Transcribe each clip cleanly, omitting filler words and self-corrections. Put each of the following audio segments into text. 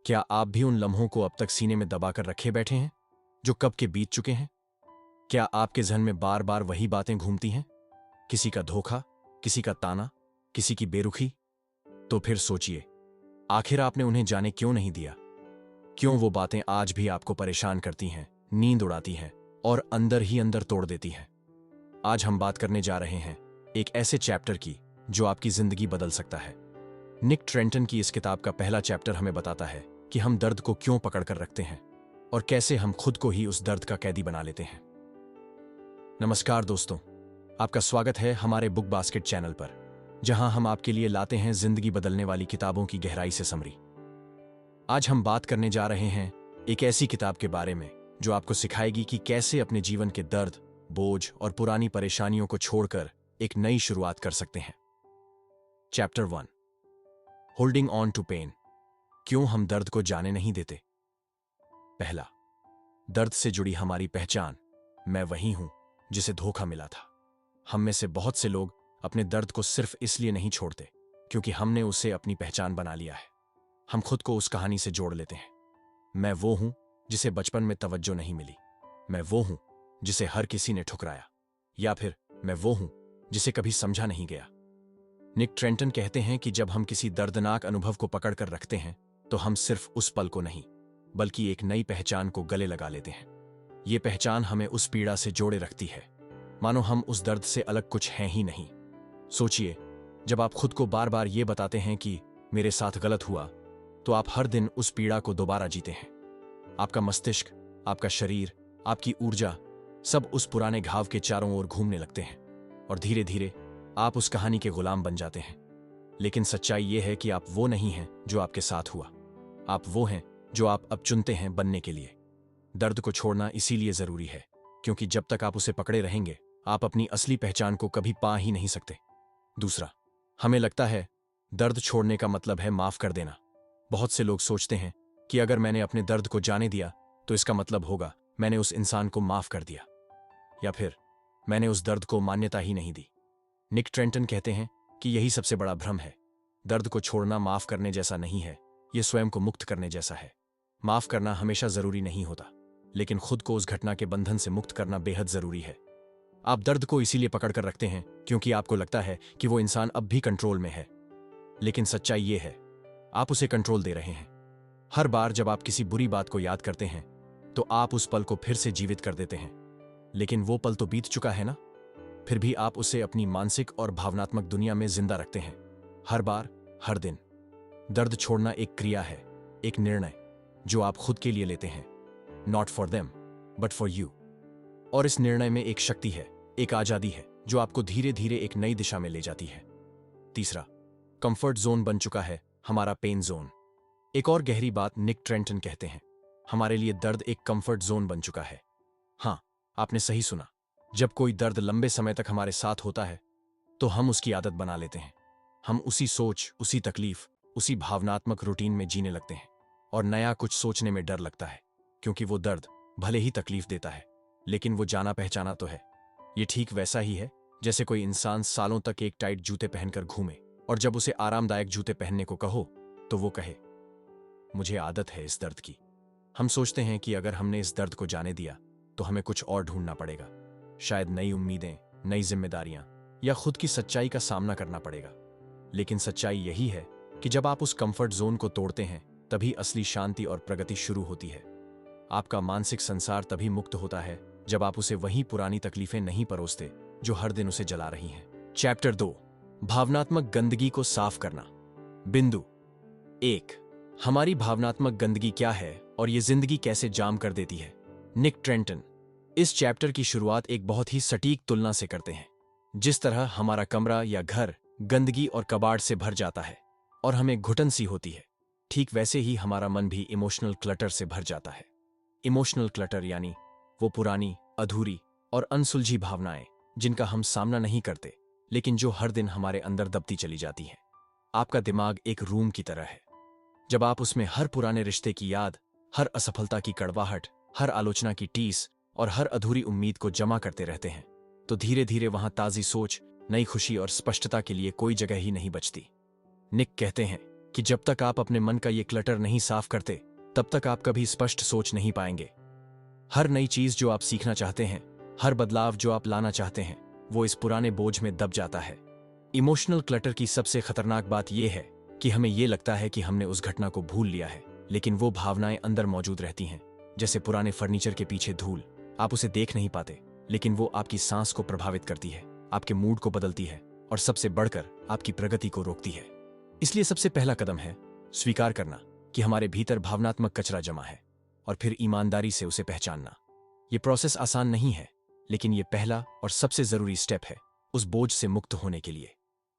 क्या आप भी उन लम्हों को अब तक सीने में दबाकर रखे बैठे हैं जो कब के बीत चुके हैं? क्या आपके जहन में बार बार वही बातें घूमती हैं? किसी का धोखा, किसी का ताना, किसी की बेरुखी? तो फिर सोचिए, आखिर आपने उन्हें जाने क्यों नहीं दिया? क्यों वो बातें आज भी आपको परेशान करती हैं, नींद उड़ाती हैं और अंदर ही अंदर तोड़ देती हैं? आज हम बात करने जा रहे हैं एक ऐसे चैप्टर की जो आपकी जिंदगी बदल सकता है। निक ट्रेंटन की इस किताब का पहला चैप्टर हमें बताता है कि हम दर्द को क्यों पकड़ कर रखते हैं और कैसे हम खुद को ही उस दर्द का कैदी बना लेते हैं। नमस्कार दोस्तों, आपका स्वागत है हमारे बुक बास्केट चैनल पर, जहां हम आपके लिए लाते हैं जिंदगी बदलने वाली किताबों की गहराई से समरी। आज हम बात करने जा रहे हैं एक ऐसी किताब के बारे में जो आपको सिखाएगी कि कैसे अपने जीवन के दर्द, बोझ और पुरानी परेशानियों को छोड़कर एक नई शुरुआत कर सकते हैं। Chapter 1, holding on to pain, क्यों हम दर्द को जाने नहीं देते। पहला, दर्द से जुड़ी हमारी पहचान। मैं वही हूं जिसे धोखा मिला था। हम में से बहुत से लोग अपने दर्द को सिर्फ इसलिए नहीं छोड़ते क्योंकि हमने उसे अपनी पहचान बना लिया है। हम खुद को उस कहानी से जोड़ लेते हैं। मैं वो हूं जिसे बचपन में तवज्जो नहीं मिली। मैं वो हूं जिसे हर किसी ने ठुकराया। या फिर मैं वो हूं जिसे कभी समझा नहीं गया। निक ट्रेंटन कहते हैं कि जब हम किसी दर्दनाक अनुभव को पकड़कर रखते हैं तो हम सिर्फ उस पल को नहीं बल्कि एक नई पहचान को गले लगा लेते हैं। ये पहचान हमें उस पीड़ा से जोड़े रखती है, मानो हम उस दर्द से अलग कुछ हैं ही नहीं। सोचिए, जब आप खुद को बार बार ये बताते हैं कि मेरे साथ गलत हुआ, तो आप हर दिन उस पीड़ा को दोबारा जीते हैं। आपका मस्तिष्क, आपका शरीर, आपकी ऊर्जा सब उस पुराने घाव के चारों ओर घूमने लगते हैं और धीरे धीरे आप उस कहानी के गुलाम बन जाते हैं। लेकिन सच्चाई यह है कि आप वो नहीं हैं जो आपके साथ हुआ। आप वो हैं जो आप अब चुनते हैं बनने के लिए। दर्द को छोड़ना इसीलिए जरूरी है क्योंकि जब तक आप उसे पकड़े रहेंगे, आप अपनी असली पहचान को कभी पा ही नहीं सकते। दूसरा, हमें लगता है दर्द छोड़ने का मतलब है माफ कर देना। बहुत से लोग सोचते हैं कि अगर मैंने अपने दर्द को जाने दिया तो इसका मतलब होगा मैंने उस इंसान को माफ कर दिया, या फिर मैंने उस दर्द को मान्यता ही नहीं दी। निक ट्रेंटन कहते हैं कि यही सबसे बड़ा भ्रम है। दर्द को छोड़ना माफ करने जैसा नहीं है, यह स्वयं को मुक्त करने जैसा है। माफ करना हमेशा जरूरी नहीं होता, लेकिन खुद को उस घटना के बंधन से मुक्त करना बेहद जरूरी है। आप दर्द को इसीलिए पकड़ कर रखते हैं क्योंकि आपको लगता है कि वो इंसान अब भी कंट्रोल में है, लेकिन सच्चाई ये है आप उसे कंट्रोल दे रहे हैं। हर बार जब आप किसी बुरी बात को याद करते हैं तो आप उस पल को फिर से जीवित कर देते हैं, लेकिन वो पल तो बीत चुका है ना। फिर भी आप उसे अपनी मानसिक और भावनात्मक दुनिया में जिंदा रखते हैं, हर बार, हर दिन। दर्द छोड़ना एक क्रिया है, एक निर्णय जो आप खुद के लिए लेते हैं, not for them but for you. और इस निर्णय में एक शक्ति है, एक आजादी है जो आपको धीरे धीरे एक नई दिशा में ले जाती है। तीसरा, कंफर्ट जोन बन चुका है हमारा पेन जोन। एक और गहरी बात निक ट्रेंटन कहते हैं, हमारे लिए दर्द एक कंफर्ट जोन बन चुका है। हां, आपने सही सुना। जब कोई दर्द लंबे समय तक हमारे साथ होता है तो हम उसकी आदत बना लेते हैं। हम उसी सोच, उसी तकलीफ, उसी भावनात्मक रूटीन में जीने लगते हैं और नया कुछ सोचने में डर लगता है क्योंकि वो दर्द भले ही तकलीफ देता है, लेकिन वो जाना पहचाना तो है। ये ठीक वैसा ही है जैसे कोई इंसान सालों तक एक टाइट जूते पहनकर घूमे और जब उसे आरामदायक जूते पहनने को कहो तो वो कहे, मुझे आदत है इस दर्द की। हम सोचते हैं कि अगर हमने इस दर्द को जाने दिया तो हमें कुछ और ढूंढना पड़ेगा, शायद नई उम्मीदें, नई जिम्मेदारियां या खुद की सच्चाई का सामना करना पड़ेगा। लेकिन सच्चाई यही है कि जब आप उस कंफर्ट जोन को तोड़ते हैं तभी असली शांति और प्रगति शुरू होती है। आपका मानसिक संसार तभी मुक्त होता है जब आप उसे वही पुरानी तकलीफें नहीं परोसते जो हर दिन उसे जला रही हैं। चैप्टर 2, भावनात्मक गंदगी को साफ करना। बिंदु 1, हमारी भावनात्मक गंदगी क्या है और ये जिंदगी कैसे जाम कर देती है। निक ट्रेंटन इस चैप्टर की शुरुआत एक बहुत ही सटीक तुलना से करते हैं। जिस तरह हमारा कमरा या घर गंदगी और कबाड़ से भर जाता है और हमें घुटन सी होती है, ठीक वैसे ही हमारा मन भी इमोशनल क्लटर से भर जाता है। इमोशनल क्लटर यानी वो पुरानी, अधूरी और अनसुलझी भावनाएं जिनका हम सामना नहीं करते, लेकिन जो हर दिन हमारे अंदर दबती चली जाती हैं। आपका दिमाग एक रूम की तरह है। जब आप उसमें हर पुराने रिश्ते की याद, हर असफलता की कड़वाहट, हर आलोचना की टीस और हर अधूरी उम्मीद को जमा करते रहते हैं, तो धीरे धीरे वहां ताजी सोच, नई खुशी और स्पष्टता के लिए कोई जगह ही नहीं बचती। निक कहते हैं कि जब तक आप अपने मन का ये क्लटर नहीं साफ करते, तब तक आप कभी स्पष्ट सोच नहीं पाएंगे। हर नई चीज जो आप सीखना चाहते हैं, हर बदलाव जो आप लाना चाहते हैं, वो इस पुराने बोझ में दब जाता है। इमोशनल क्लटर की सबसे खतरनाक बात यह है कि हमें यह लगता है कि हमने उस घटना को भूल लिया है, लेकिन वो भावनाएं अंदर मौजूद रहती हैं, जैसे पुराने फर्नीचर के पीछे धूल। आप उसे देख नहीं पाते, लेकिन वो आपकी सांस को प्रभावित करती है, आपके मूड को बदलती है और सबसे बढ़कर आपकी प्रगति को रोकती है। इसलिए सबसे पहला कदम है स्वीकार करना कि हमारे भीतर भावनात्मक कचरा जमा है, और फिर ईमानदारी से उसे पहचानना। ये प्रोसेस आसान नहीं है, लेकिन ये पहला और सबसे जरूरी स्टेप है उस बोझ से मुक्त होने के लिए।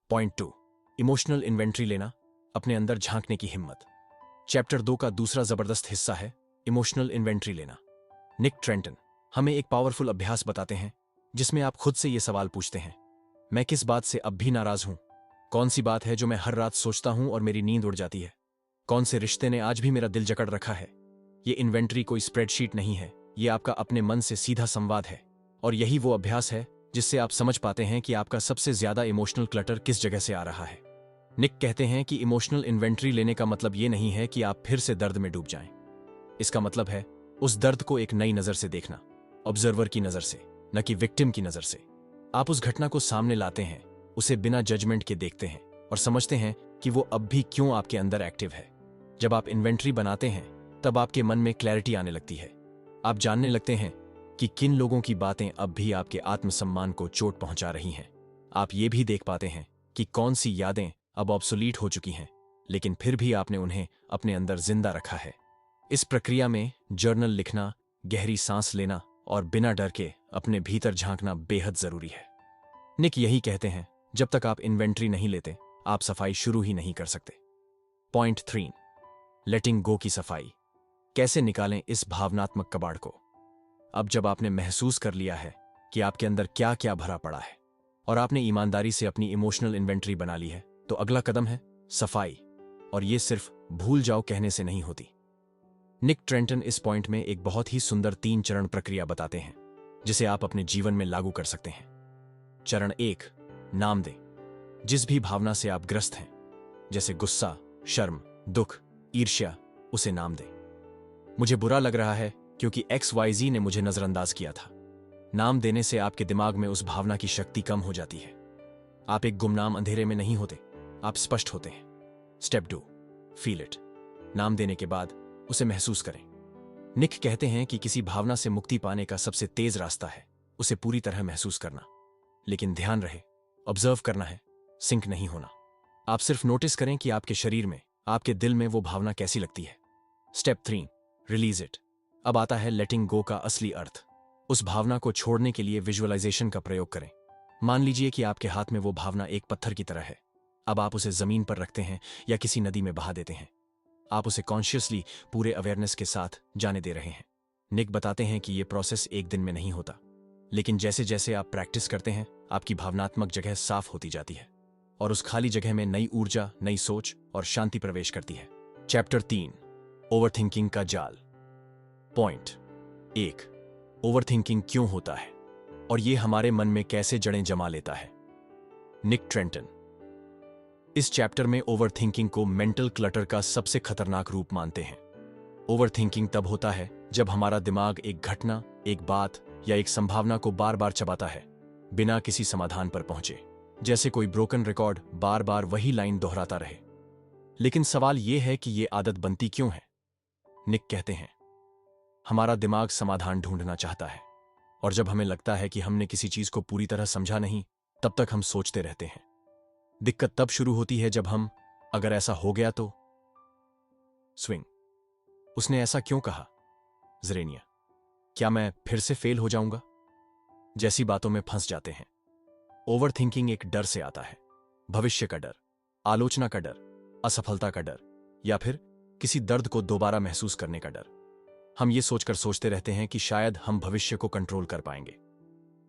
पॉइंट 2, इमोशनल इन्वेंट्री लेना, अपने अंदर झांकने की हिम्मत। चैप्टर 2 का दूसरा जबरदस्त हिस्सा है इमोशनल इन्वेंट्री लेना। निक ट्रेंटन हमें एक पावरफुल अभ्यास बताते हैं जिसमें आप खुद से ये सवाल पूछते हैं, मैं किस बात से अब भी नाराज हूं? कौन सी बात है जो मैं हर रात सोचता हूं और मेरी नींद उड़ जाती है? कौन से रिश्ते ने आज भी मेरा दिल जकड़ रखा है? ये इन्वेंट्री कोई स्प्रेडशीट नहीं है, ये आपका अपने मन से सीधा संवाद है। और यही वो अभ्यास है जिससे आप समझ पाते हैं कि आपका सबसे ज्यादा इमोशनल क्लटर किस जगह से आ रहा है। निक कहते हैं कि इमोशनल इन्वेंट्री लेने का मतलब ये नहीं है कि आप फिर से दर्द में डूब जाएं। इसका मतलब है उस दर्द को एक नई नजर से देखना, ऑब्जर्वर की नजर से, न कि विक्टिम की नजर से। आप उस घटना को सामने लाते हैं, उसे बिना जजमेंट के देखते हैं और समझते हैं कि वो अब भी क्यों आपके अंदर एक्टिव है। जब आप इन्वेंट्री बनाते हैं, तब आपके मन में क्लैरिटी आने लगती है। आप जानने लगते हैं कि किन लोगों की बातें अब भी आपके आत्मसम्मान को चोट पहुंचा रही हैं। आप ये भी देख पाते हैं कि कौन सी यादें अब ऑब्सोलीट हो चुकी हैं, लेकिन फिर भी आपने उन्हें अपने अंदर जिंदा रखा है। इस प्रक्रिया में जर्नल लिखना, गहरी सांस लेना और बिना डर के अपने भीतर झांकना बेहद जरूरी है। निक यही कहते हैं, जब तक आप इन्वेंट्री नहीं लेते, आप सफाई शुरू ही नहीं कर सकते। पॉइंट 3, लेटिंग गो की सफाई। कैसे निकालें इस भावनात्मक कबाड़ को? अब जब आपने महसूस कर लिया है कि आपके अंदर क्या क्या भरा पड़ा है और आपने ईमानदारी से अपनी इमोशनल इन्वेंट्री बना ली है, तो अगला कदम है सफाई। और ये सिर्फ भूल जाओ कहने से नहीं होती। निक ट्रेंटन इस पॉइंट में एक बहुत ही सुंदर 3 चरण प्रक्रिया बताते हैं जिसे आप अपने जीवन में लागू कर सकते हैं। चरण 1, नाम दें। जिस भी भावना से आप ग्रस्त हैं, जैसे गुस्सा, शर्म, दुख, ईर्ष्या, उसे नाम दें। मुझे बुरा लग रहा है क्योंकि XYZ ने मुझे नजरअंदाज किया था। नाम देने से आपके दिमाग में उस भावना की शक्ति कम हो जाती है। आप एक गुमनाम अंधेरे में नहीं होते, आप स्पष्ट होते हैं। Step 2, feel it. नाम देने के बाद उसे महसूस करें। निक कहते हैं कि किसी भावना से मुक्ति पाने का सबसे तेज रास्ता है उसे पूरी तरह महसूस करना। लेकिन ध्यान रहे, ऑब्जर्व करना है, सिंक नहीं होना। आप सिर्फ नोटिस करें कि आपके शरीर में, आपके दिल में वो भावना कैसी लगती है। Step 3, release it. अब आता है लेटिंग गो का असली अर्थ। उस भावना को छोड़ने के लिए विजुअलाइजेशन का प्रयोग करें। मान लीजिए कि आपके हाथ में वो भावना एक पत्थर की तरह है। अब आप उसे जमीन पर रखते हैं या किसी नदी में बहा देते हैं। आप उसे कॉन्शियसली पूरे अवेयरनेस के साथ जाने दे रहे हैं। निक बताते हैं कि यह प्रोसेस एक दिन में नहीं होता, लेकिन जैसे जैसे आप प्रैक्टिस करते हैं, आपकी भावनात्मक जगह साफ होती जाती है और उस खाली जगह में नई ऊर्जा, नई सोच और शांति प्रवेश करती है। चैप्टर 3, ओवरथिंकिंग का जाल। पॉइंट 1, ओवरथिंकिंग क्यों होता है और यह हमारे मन में कैसे जड़ें जमा लेता है। निक ट्रेंटन इस चैप्टर में ओवरथिंकिंग को मेंटल क्लटर का सबसे खतरनाक रूप मानते हैं। ओवरथिंकिंग तब होता है जब हमारा दिमाग एक घटना, एक बात या एक संभावना को बार बार चबाता है बिना किसी समाधान पर पहुंचे, जैसे कोई ब्रोकन रिकॉर्ड बार बार वही लाइन दोहराता रहे। लेकिन सवाल यह है कि यह आदत बनती क्यों है। निक कहते हैं, हमारा दिमाग समाधान ढूंढना चाहता है, और जब हमें लगता है कि हमने किसी चीज को पूरी तरह समझा नहीं, तब तक हम सोचते रहते हैं। दिक्कत तब शुरू होती है जब हम, अगर ऐसा हो गया तो, स्विंग, उसने ऐसा क्यों कहा, ज़रेनिया, क्या मैं फिर से फेल हो जाऊंगा, जैसी बातों में फंस जाते हैं। ओवरथिंकिंग एक डर से आता है, भविष्य का डर, आलोचना का डर, असफलता का डर, या फिर किसी दर्द को दोबारा महसूस करने का डर। हम ये सोचकर सोचते रहते हैं कि शायद हम भविष्य को कंट्रोल कर पाएंगे।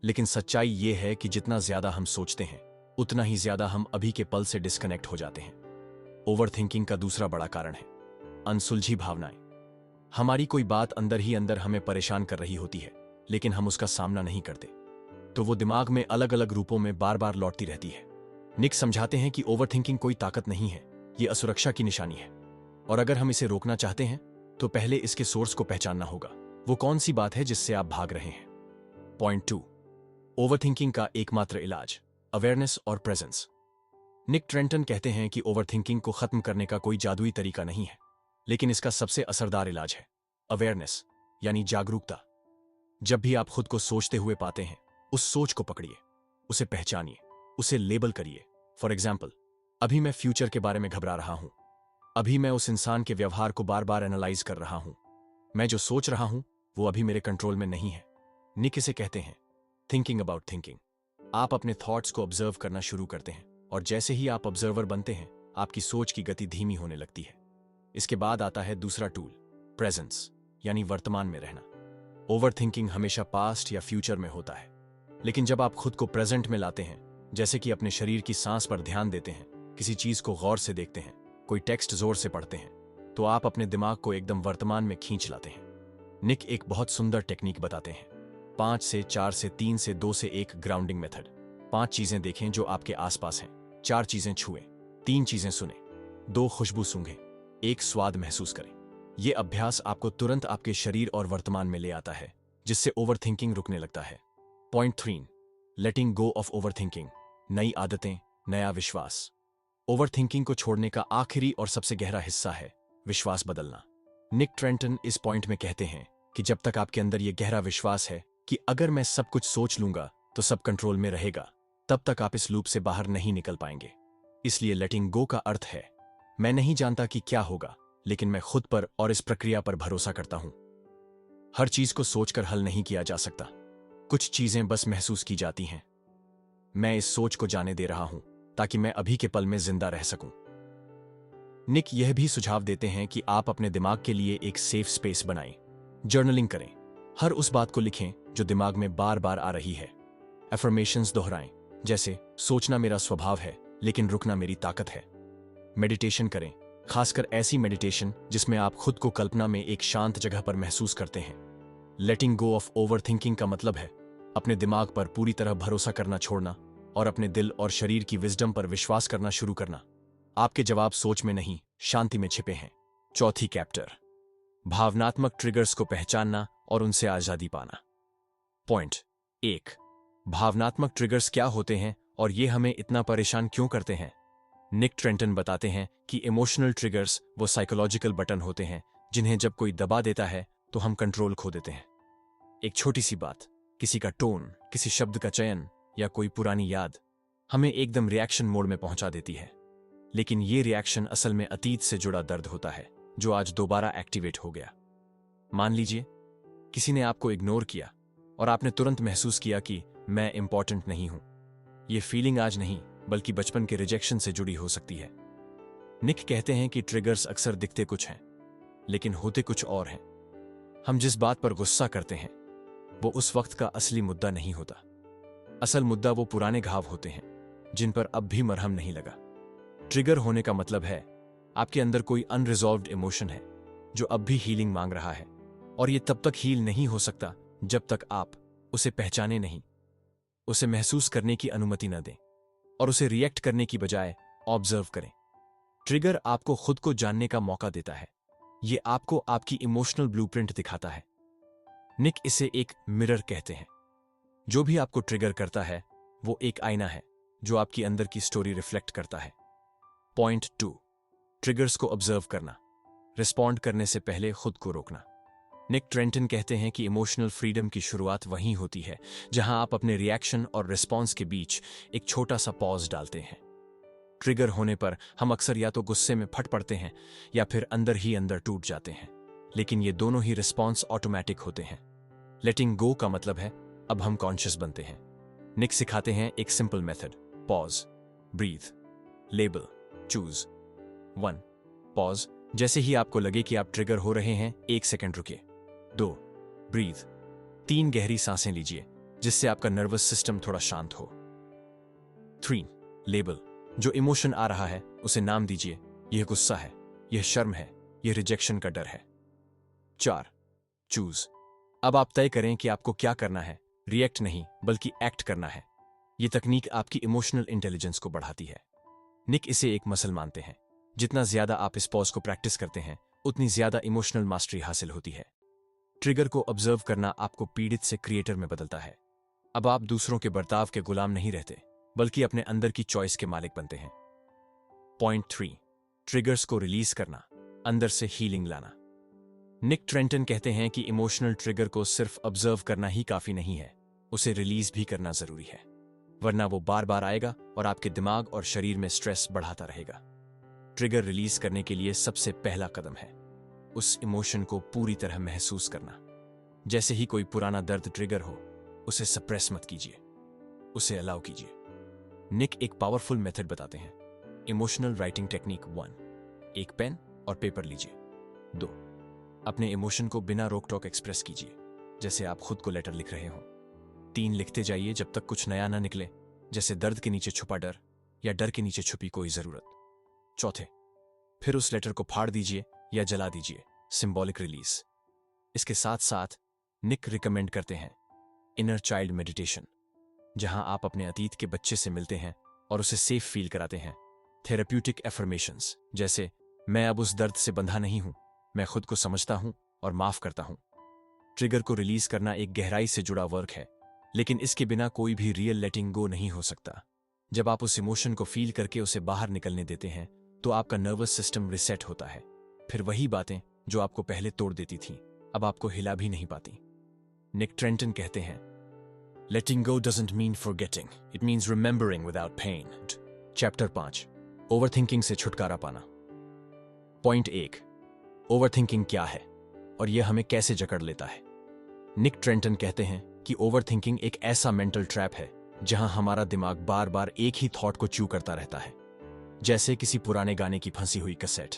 लेकिन सच्चाई ये है कि जितना ज्यादा हम सोचते हैं, उतना ही ज्यादा हम अभी के पल से डिस्कनेक्ट हो जाते हैं। ओवरथिंकिंग का दूसरा बड़ा कारण है अनसुलझी भावनाएं। हमारी कोई बात अंदर ही अंदर हमें परेशान कर रही होती है, लेकिन हम उसका सामना नहीं करते, तो वो दिमाग में अलग अलग रूपों में बार बार लौटती रहती है। निक समझाते हैं कि ओवरथिंकिंग कोई ताकत नहीं है, ये असुरक्षा की निशानी है, और अगर हम इसे रोकना चाहते हैं तो पहले इसके सोर्स को पहचानना होगा। वो कौन सी बात है जिससे आप भाग रहे हैं? पॉइंट 2, ओवरथिंकिंग का एकमात्र इलाज, अवेयरनेस और प्रेजेंस। निक ट्रेंटन कहते हैं कि ओवरथिंकिंग को खत्म करने का कोई जादुई तरीका नहीं है, लेकिन इसका सबसे असरदार इलाज है अवेयरनेस, यानी जागरूकता। जब भी आप खुद को सोचते हुए पाते हैं, उस सोच को पकड़िए, उसे पहचानिए, उसे लेबल करिए। फॉर एग्जाम्पल, अभी मैं फ्यूचर के बारे में घबरा रहा हूं, अभी मैं उस इंसान के व्यवहार को बार बार एनालाइज कर रहा हूं, मैं जो सोच रहा हूं वो अभी मेरे कंट्रोल में नहीं है। निक इसे कहते हैं थिंकिंग अबाउट थिंकिंग। आप अपने थॉट्स को ऑब्जर्व करना शुरू करते हैं, और जैसे ही आप ऑब्जर्वर बनते हैं, आपकी सोच की गति धीमी होने लगती है। इसके बाद आता है दूसरा टूल, प्रेजेंस, यानी वर्तमान में रहना। ओवरथिंकिंग हमेशा पास्ट या फ्यूचर में होता है, लेकिन जब आप खुद को प्रेजेंट में लाते हैं, जैसे कि अपने शरीर की सांस पर ध्यान देते हैं, किसी चीज को गौर से देखते हैं, कोई टेक्स्ट जोर से पढ़ते हैं, तो आप अपने दिमाग को एकदम वर्तमान में खींच लाते हैं। निक एक बहुत सुंदर टेक्निक बताते हैं, 5 से 4 से 3 से 2 से 1 ग्राउंडिंग मेथड। 5 चीजें देखें जो आपके आसपास हैं, 4 चीजें छुएं, 3 चीजें सुनें, 2 खुशबू सूंघें, 1 स्वाद महसूस करें। यह अभ्यास आपको तुरंत आपके शरीर और वर्तमान में ले आता है, जिससे ओवरथिंकिंग रुकने लगता है। Point 3, letting go of overthinking, नई आदतें, नया विश्वास। ओवरथिंकिंग को छोड़ने का आखिरी और सबसे गहरा हिस्सा है विश्वास बदलना। निक ट्रेंटन इस पॉइंट में कहते हैं कि जब तक आपके अंदर यह गहरा विश्वास है कि अगर मैं सब कुछ सोच लूंगा तो सब कंट्रोल में रहेगा, तब तक आप इस लूप से बाहर नहीं निकल पाएंगे। इसलिए लेटिंग गो का अर्थ है, मैं नहीं जानता कि क्या होगा, लेकिन मैं खुद पर और इस प्रक्रिया पर भरोसा करता हूं। हर चीज को सोचकर हल नहीं किया जा सकता, कुछ चीजें बस महसूस की जाती हैं। मैं इस सोच को जाने दे रहा हूं ताकि मैं अभी के पल में जिंदा रह सकूं। निक यह भी सुझाव देते हैं कि आप अपने दिमाग के लिए एक सेफ स्पेस बनाएं। जर्नलिंग करें, हर उस बात को लिखें जो दिमाग में बार बार आ रही है। एफर्मेशंस दोहराएं, जैसे सोचना मेरा स्वभाव है लेकिन रुकना मेरी ताकत है। मेडिटेशन करें, खासकर ऐसी मेडिटेशन जिसमें आप खुद को कल्पना में एक शांत जगह पर महसूस करते हैं। लेटिंग गो ऑफ ओवरथिंकिंग का मतलब है अपने दिमाग पर पूरी तरह भरोसा करना छोड़ना और अपने दिल और शरीर की विजडम पर विश्वास करना शुरू करना। आपके जवाब सोच में नहीं, शांति में छिपे हैं। चौथी कैप्टर, भावनात्मक ट्रिगर्स को पहचानना और उनसे आजादी पाना। पॉइंट 1, भावनात्मक ट्रिगर्स क्या होते हैं और ये हमें इतना परेशान क्यों करते हैं? निक ट्रेंटन बताते हैं कि इमोशनल ट्रिगर्स वो साइकोलॉजिकल बटन होते हैं जिन्हें जब कोई दबा देता है तो हम कंट्रोल खो देते हैं। एक छोटी सी बात, किसी का टोन, किसी शब्द का चयन या कोई पुरानी याद हमें एकदम रिएक्शन मोड में पहुंचा देती है। लेकिन ये रिएक्शन असल में अतीत से जुड़ा दर्द होता है जो आज दोबारा एक्टिवेट हो गया। मान लीजिए किसी ने आपको इग्नोर किया और आपने तुरंत महसूस किया कि मैं इंपॉर्टेंट नहीं हूं। यह फीलिंग आज नहीं बल्कि बचपन के रिजेक्शन से जुड़ी हो सकती है। निक कहते हैं कि ट्रिगर्स अक्सर दिखते कुछ हैं लेकिन होते कुछ और हैं। हम जिस बात पर गुस्सा करते हैं वो उस वक्त का असली मुद्दा नहीं होता। असल मुद्दा वो पुराने घाव होते हैं जिन पर अब भी मरहम नहीं लगा। ट्रिगर होने का मतलब है आपके अंदर कोई अनरिजॉल्व्ड इमोशन है जो अब भी हीलिंग मांग रहा है, और ये तब तक हील नहीं हो सकता जब तक आप उसे पहचाने नहीं, उसे महसूस करने की अनुमति न दें और उसे रिएक्ट करने की बजाय ऑब्जर्व करें। ट्रिगर आपको खुद को जानने का मौका देता है, ये आपको आपकी इमोशनल ब्लूप्रिंट दिखाता है। निक इसे एक मिरर कहते हैं। जो भी आपको ट्रिगर करता है वो एक आईना है जो आपकी अंदर की स्टोरी रिफ्लेक्ट करता है। पॉइंट 2, ट्रिगर्स को ऑब्जर्व करना, रिस्पॉन्ड करने से पहले खुद को रोकना। निक ट्रेंटन कहते हैं कि इमोशनल फ्रीडम की शुरुआत वहीं होती है जहां आप अपने रिएक्शन और रिस्पॉन्स के बीच एक छोटा सा पॉज डालते हैं। ट्रिगर होने पर हम अक्सर या तो गुस्से में फट पड़ते हैं या फिर अंदर ही अंदर टूट जाते हैं, लेकिन ये दोनों ही रिस्पॉन्स ऑटोमेटिक होते हैं। लेटिंग गो का मतलब है अब हम कॉन्शियस बनते हैं। निक सिखाते हैं एक simple method, pause, breathe, label, choose. 1, pause, जैसे ही आपको लगे कि आप ट्रिगर हो रहे हैं 1 सेकंड रुकिए। 2, ब्रीथ, 3 गहरी सांसें लीजिए जिससे आपका नर्वस सिस्टम थोड़ा शांत हो। 3, लेबल, जो इमोशन आ रहा है उसे नाम दीजिए, यह गुस्सा है, यह शर्म है, यह रिजेक्शन का डर है। 4, चूज, अब आप तय करें कि आपको क्या करना है, रिएक्ट नहीं बल्कि एक्ट करना है। यह तकनीक आपकी इमोशनल इंटेलिजेंस को बढ़ाती है। निक इसे एक मसल मानते हैं। जितना ज्यादा आप इस पॉज को प्रैक्टिस करते हैं, उतनी ज्यादा इमोशनल मास्टरी हासिल होती है। ट्रिगर को ऑब्जर्व करना आपको पीड़ित से क्रिएटर में बदलता है। अब आप दूसरों के बर्ताव के गुलाम नहीं रहते, बल्कि अपने अंदर की चॉइस के मालिक बनते हैं। पॉइंट 3, ट्रिगर्स को रिलीज करना, अंदर से हीलिंग लाना। निक ट्रेंटन कहते हैं कि इमोशनल ट्रिगर को सिर्फ ऑब्जर्व करना ही काफी नहीं है, उसे रिलीज भी करना जरूरी है, वरना वो बार बार आएगा और आपके दिमाग और शरीर में स्ट्रेस बढ़ाता रहेगा। ट्रिगर रिलीज करने के लिए सबसे पहला कदम है उस इमोशन को पूरी तरह महसूस करना। जैसे ही कोई पुराना दर्द ट्रिगर हो, उसे सप्रेस मत कीजिए, उसे अलाउ कीजिए। निक एक पावरफुल मेथड बताते हैं, इमोशनल राइटिंग टेक्निक 1, एक पेन और पेपर लीजिए। 2, अपने इमोशन को बिना रोक टोक एक्सप्रेस कीजिए, जैसे आप खुद को लेटर लिख रहे हो। 3, लिखते जाइए जब तक कुछ नया ना निकले, जैसे दर्द के नीचे छुपा डर या डर के नीचे छुपी कोई जरूरत। 4, फिर उस लेटर को फाड़ दीजिए या जला दीजिए, सिंबॉलिक रिलीज। इसके साथ साथ निक रिकमेंड करते हैं इनर चाइल्ड मेडिटेशन, जहां आप अपने अतीत के बच्चे से मिलते हैं और उसे सेफ फील कराते हैं। थेरेप्यूटिक एफर्मेशंस जैसे मैं अब उस दर्द से बंधा नहीं हूं, मैं खुद को समझता हूं और माफ करता हूं। ट्रिगर को रिलीज करना एक गहराई से जुड़ा वर्क है, लेकिन इसके बिना कोई भी रियल लेटिंग गो नहीं हो सकता। जब आप उस इमोशन को फील करके उसे बाहर निकलने देते हैं, तो आपका नर्वस सिस्टम रिसेट होता है। फिर वही बातें जो आपको पहले तोड़ देती थीं, अब आपको हिला भी नहीं पाती। निक ट्रेंटन कहते हैं, letting go doesn't mean forgetting, it means remembering without pain. Chapter 5, overthinking से छुटकारा पाना। पॉइंट 1, ओवरथिंकिंग क्या है और यह हमें कैसे जकड़ लेता है। निक ट्रेंटन कहते हैं कि ओवरथिंकिंग एक ऐसा मेंटल ट्रैप है जहां हमारा दिमाग बार बार एक ही थॉट को च्यू करता रहता है, जैसे किसी पुराने गाने की फंसी हुई कैसेट।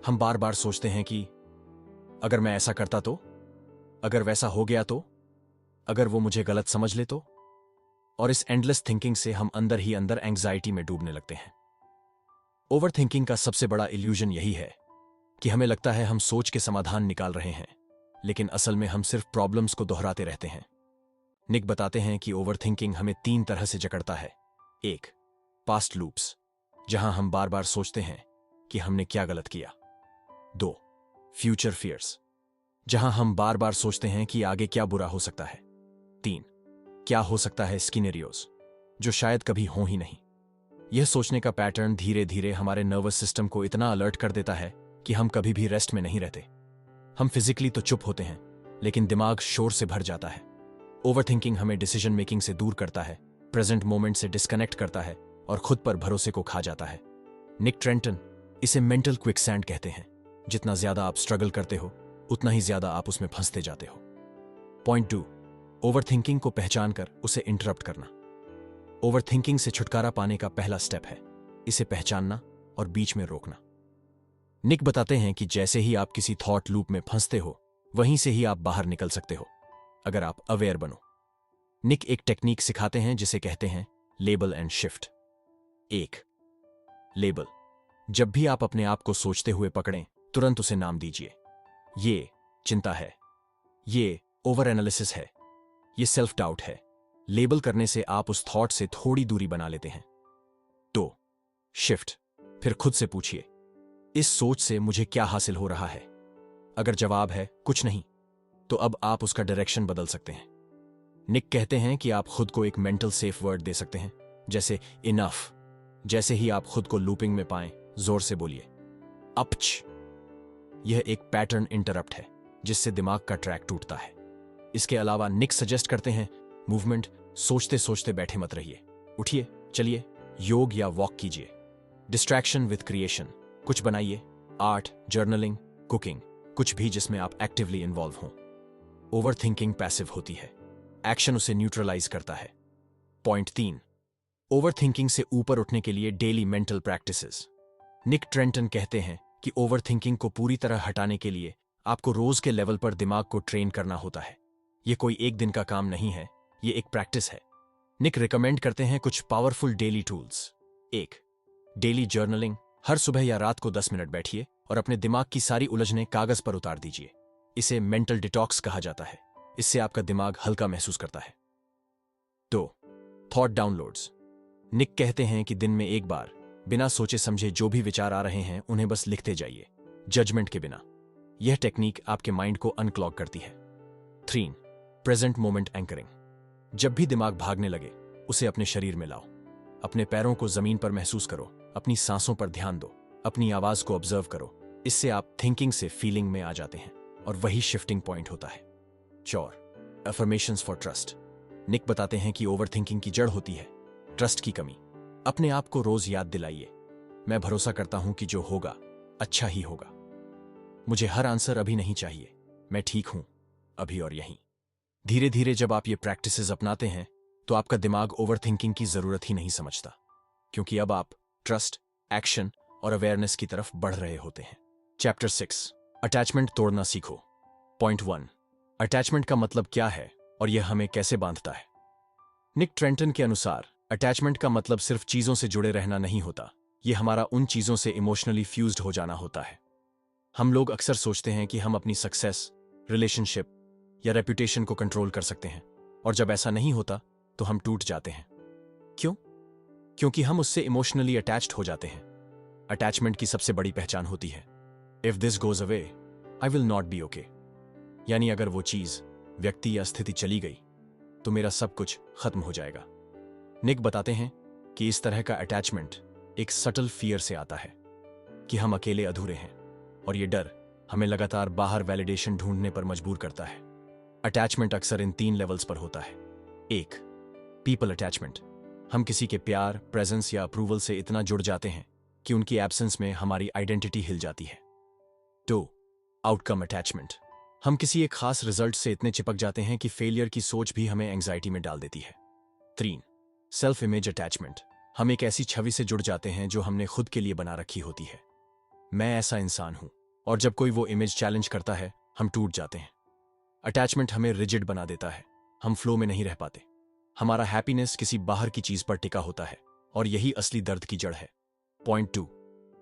हम बार बार सोचते हैं कि अगर मैं ऐसा करता तो, अगर वैसा हो गया तो, अगर वो मुझे गलत समझ ले तो, और इस एंडलेस थिंकिंग से हम अंदर ही अंदर एंग्जाइटी में डूबने लगते हैं। ओवरथिंकिंग का सबसे बड़ा इल्यूजन यही है कि हमें लगता है हम सोच के समाधान निकाल रहे हैं, लेकिन असल में हम सिर्फ प्रॉब्लम्स को दोहराते रहते हैं। निक बताते हैं कि ओवरथिंकिंग हमें 3 तरह से जकड़ता है। 1, पास्ट लूप्स, जहां हम बार बार सोचते हैं कि हमने क्या गलत किया। 2, फ्यूचर फियर्स, जहां हम बार बार सोचते हैं कि आगे क्या बुरा हो सकता है। 3, क्या हो सकता है स्किनेरियोज, जो शायद कभी हो ही नहीं। यह सोचने का पैटर्न धीरे धीरे हमारे नर्वस सिस्टम को इतना अलर्ट कर देता है कि हम कभी भी रेस्ट में नहीं रहते। हम फिजिकली तो चुप होते हैं, लेकिन दिमाग शोर से भर जाता है। ओवरथिंकिंग हमें डिसीजन मेकिंग से दूर करता है, प्रेजेंट मोमेंट से डिस्कनेक्ट करता है और खुद पर भरोसे को खा जाता है। निक ट्रेंटन इसे मेंटल क्विकसैंड कहते हैं। जितना ज्यादा आप स्ट्रगल करते हो, उतना ही ज्यादा आप उसमें फंसते जाते हो। पॉइंट 2, ओवरथिंकिंग को पहचान कर उसे इंटरप्ट करना। ओवरथिंकिंग से छुटकारा पाने का पहला स्टेप है इसे पहचानना और बीच में रोकना। निक बताते हैं कि जैसे ही आप किसी थॉट लूप में फंसते हो, वहीं से ही आप बाहर निकल सकते हो, अगर आप अवेयर बनो। निक एक टेक्निक सिखाते हैं जिसे कहते हैं लेबल एंड शिफ्ट। 1, लेबल, जब भी आप अपने आप को सोचते हुए पकड़ें, तुरंत उसे नाम दीजिए। ये चिंता है, ये ओवर एनालिसिस है, ये सेल्फ डाउट है। लेबल करने से आप उस थॉट से थोड़ी दूरी बना लेते हैं। 2, शिफ्ट, फिर खुद से पूछिए, इस सोच से मुझे क्या हासिल हो रहा है। अगर जवाब है कुछ नहीं, तो अब आप उसका डायरेक्शन बदल सकते हैं। निक कहते हैं कि आप खुद को एक मेंटल सेफ वर्ड दे सकते हैं, जैसे इनफ। जैसे ही आप खुद को लूपिंग में पाएं, जोर से बोलिए अपच। यह एक पैटर्न इंटरप्ट है जिससे दिमाग का ट्रैक टूटता है। इसके अलावा निक सजेस्ट करते हैं मूवमेंट, सोचते सोचते बैठे मत रहिए, उठिए, चलिए, योग या वॉक कीजिए। डिस्ट्रैक्शन विद क्रिएशन, कुछ बनाइए, आर्ट, जर्नलिंग, कुकिंग, कुछ भी जिसमें आप एक्टिवली इन्वॉल्व हों। ओवरथिंकिंग पैसिव होती है, एक्शन उसे न्यूट्रलाइज करता है। पॉइंट 3, ओवरथिंकिंग से ऊपर उठने के लिए daily mental practices. Nick Trenton कहते हैं कि ओवरथिंकिंग को पूरी तरह हटाने के लिए आपको रोज के लेवल पर दिमाग को ट्रेन करना होता है। यह कोई एक दिन का काम नहीं है, यह एक प्रैक्टिस है। निक रिकमेंड करते हैं कुछ powerful daily tools. 1, daily journaling, हर सुबह या रात को 10 मिनट बैठिए और अपने दिमाग की सारी उलझनें कागज पर उतार दीजिए। इसे मेंटल डिटॉक्स कहा जाता है, इससे आपका दिमाग हल्का महसूस करता है। 2, थॉट डाउनलोड्स। निक कहते हैं कि दिन में एक बार बिना सोचे समझे जो भी विचार आ रहे हैं उन्हें बस लिखते जाइए, जजमेंट के बिना। यह टेक्निक आपके माइंड को अनक्लॉग करती है। 3. Present moment anchoring. जब भी दिमाग भागने लगे उसे अपने शरीर में लाओ। अपने पैरों को जमीन पर महसूस करो, अपनी सांसों पर ध्यान दो, अपनी आवाज को ऑब्जर्व करो। इससे आप थिंकिंग से फीलिंग में आ जाते हैं और वही शिफ्टिंग पॉइंट होता है। 4. Affirmations for trust. निक बताते हैं कि ओवर थिंकिंग की जड़ होती है ट्रस्ट की कमी। अपने आप को रोज याद दिलाइए, मैं भरोसा करता हूं कि जो होगा अच्छा ही होगा। मुझे हर आंसर अभी नहीं चाहिए, मैं ठीक हूं अभी और यहीं। धीरे धीरे जब आप ये प्रैक्टिसेस अपनाते हैं तो आपका दिमाग ओवर थिंकिंग की जरूरत ही नहीं समझता, क्योंकि अब आप ट्रस्ट, एक्शन और अवेयरनेस की तरफ बढ़ रहे होते हैं। चैप्टर 6, अटैचमेंट तोड़ना सीखो। पॉइंट 1, अटैचमेंट का मतलब क्या है और यह हमें कैसे बांधता है। निक ट्रेंटन के अनुसार अटैचमेंट का मतलब सिर्फ चीजों से जुड़े रहना नहीं होता, यह हमारा उन चीजों से इमोशनली फ्यूज्ड हो जाना होता है। हम लोग अक्सर सोचते हैं कि हम अपनी सक्सेस, रिलेशनशिप या रेपुटेशन को कंट्रोल कर सकते हैं, और जब ऐसा नहीं होता तो हम टूट जाते हैं। क्यों? क्योंकि हम उससे इमोशनली अटैच्ड हो जाते हैं। अटैचमेंट की सबसे बड़ी पहचान होती है, if this goes away I will not be okay. यानी अगर वो चीज, व्यक्ति या स्थिति चली गई तो मेरा सब कुछ खत्म हो जाएगा। निक बताते हैं कि इस तरह का अटैचमेंट एक सटल फियर से आता है कि हम अकेले अधूरे हैं, और ये डर हमें लगातार बाहर वैलिडेशन ढूंढने पर मजबूर करता है। अटैचमेंट अक्सर इन 3 लेवल्स पर होता है। 1. People attachment. हम किसी के प्यार, प्रेजेंस या अप्रूवल से इतना जुड़ जाते हैं कि उनकी एब्सेंस में हमारी आइडेंटिटी हिल जाती है। 2. Outcome attachment. हम किसी एक खास रिजल्ट से इतने चिपक जाते हैं कि फेलियर की सोच भी हमें एंग्जाइटी में डाल देती है। 3. Self image attachment. हम एक ऐसी छवि से जुड़ जाते हैं जो हमने खुद के लिए बना रखी होती है, मैं ऐसा इंसान हूं, और जब कोई वो इमेज चैलेंज करता है हम टूट जाते हैं। अटैचमेंट हमें रिजिड बना देता है, हम फ्लो में नहीं रह पाते। हमारा हैप्पीनेस किसी बाहर की चीज पर टिका होता है, और यही असली दर्द की जड़ है। पॉइंट 2,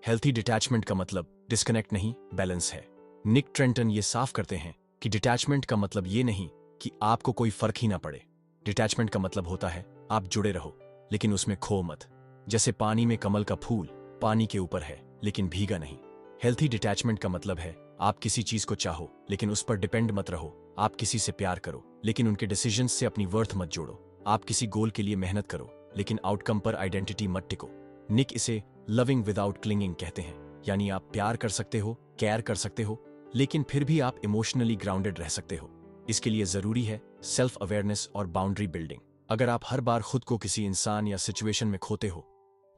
हेल्थी डिटैचमेंट का मतलब डिस्कनेक्ट नहीं, बैलेंस है। निक ट्रेंटन ये साफ करते हैं कि डिटैचमेंट का मतलब ये नहीं कि आपको कोई फर्क ही ना पड़े। डिटैचमेंट का मतलब होता है आप जुड़े रहो लेकिन उसमें खो मत। जैसे पानी में कमल का फूल पानी के ऊपर है लेकिन भीगा नहीं। हेल्थी डिटैचमेंट का मतलब है आप किसी चीज को चाहो लेकिन उस पर डिपेंड मत रहो। आप किसी से प्यार करो लेकिन उनके डिसीजंस से अपनी वर्थ मत जोड़ो। आप किसी गोल के लिए मेहनत करो लेकिन आउटकम पर आइडेंटिटी मत टिको। निक इसे लविंग विदाउट क्लिंगिंग कहते हैं, यानी आप प्यार कर सकते हो, केयर कर सकते हो, लेकिन फिर भी आप इमोशनली ग्राउंडेड रह सकते हो। इसके लिए जरूरी है सेल्फ अवेयरनेस और बाउंड्री बिल्डिंग। अगर आप हर बार खुद को किसी इंसान या सिचुएशन में खोते हो